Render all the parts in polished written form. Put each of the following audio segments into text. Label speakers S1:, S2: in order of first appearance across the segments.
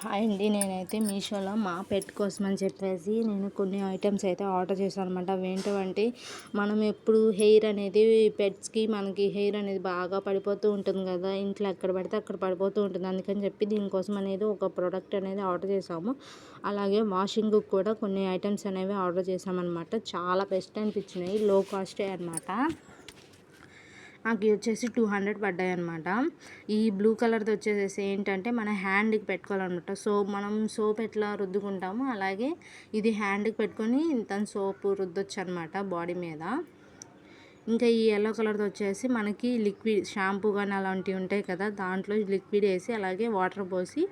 S1: Hi అండి. నేనైతే మీషోలో మా పెట్ కోసం అని చెప్పేసి నేను కొన్ని ఐటమ్స్ అయితే ఆర్డర్ చేశాను అనమాట. అవేంటంటే మనం ఎప్పుడు హెయిర్ అనేది పెట్స్కి మనకి హెయిర్ అనేది బాగా పడిపోతూ ఉంటుంది కదా, ఇంట్లో ఎక్కడ పడితే అక్కడ పడిపోతూ ఉంటుంది. అందుకని చెప్పి దీనికోసం అనేది ఒక ప్రోడక్ట్ అనేది ఆర్డర్ చేసాము. అలాగే వాషింగ్ కూడా కొన్ని ఐటమ్స్ అనేవి ఆర్డర్ చేసామన్నమాట. చాలా బెస్ట్ అనిపించినాయి, లో కాస్టే అనమాట. నాకు వచ్చేసి 200 పడ్డాయి అనమాట. ఈ బ్లూ కలర్ది వచ్చేసి ఏంటంటే మన హ్యాండ్కి పెట్టుకోవాలన్నమాట. మనం సోప్ ఎట్లా రుద్దుకుంటామో అలాగే ఇది హ్యాండ్కి పెట్టుకొని దాని సోపు రుద్దొచ్చు అనమాట బాడీ మీద. ఇంకా ఈ యెల్లో కలర్ది వచ్చేసి మనకి లిక్విడ్ షాంపూ కానీ అలాంటివి ఉంటాయి కదా, దాంట్లో లిక్విడ్ వేసి అలాగే వాటర్ పోసి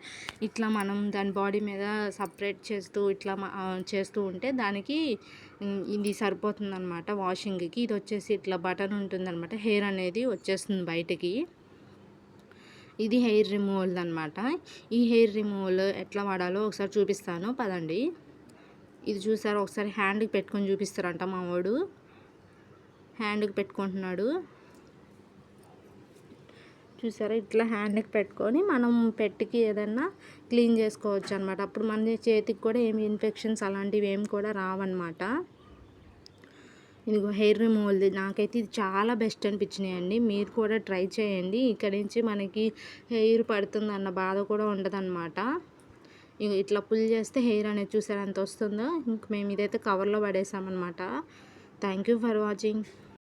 S1: ఇట్లా మనం దాని బాడీ మీద సపరేట్ చేస్తూ ఇట్లా చేస్తూ ఉంటే దానికి ఇది సరిపోతుందన్నమాట వాషింగ్కి. ఇది వచ్చేసి ఇట్లా బటన్ ఉంటుందన్నమాట, హెయిర్ అనేది వచ్చేస్తుంది బయటికి. ఇది హెయిర్ రిమూవల్ అనమాట. ఈ హెయిర్ రిమూవల్ ఎట్లా వాడాలో ఒకసారి చూపిస్తాను పదండి. ఇది చూసారు, ఒకసారి హ్యాండ్కి పెట్టుకొని చూపిస్తారంట మా వాడు. హ్యాండ్కి పెట్టుకుంటున్నాడు చూసారా, ఇట్లా హ్యాండ్కి పెట్టుకొని మనం పెట్టుకి ఏదన్నా క్లీన్ చేసుకోవచ్చు అనమాట. అప్పుడు మన చేతికి కూడా ఏమి ఇన్ఫెక్షన్స్ అలాంటివి ఏమి కూడా రావన్నమాట. ఇదిగో హెయిర్ రిమూవల్ది నాకైతే ఇది చాలా బెస్ట్ అనిపించినాయండి. మీరు కూడా ట్రై చేయండి. ఇక్కడ నుంచి మనకి హెయిర్ పడుతుందన్న బాధ కూడా ఉండదన్నమాట. ఇట్లా పుల్ చేస్తే హెయిర్ అనేది చూసారా ఎంత వస్తుందో. ఇంక మేము ఇదైతే కవర్లో పడేసామన్నమాట. Thank you for watching.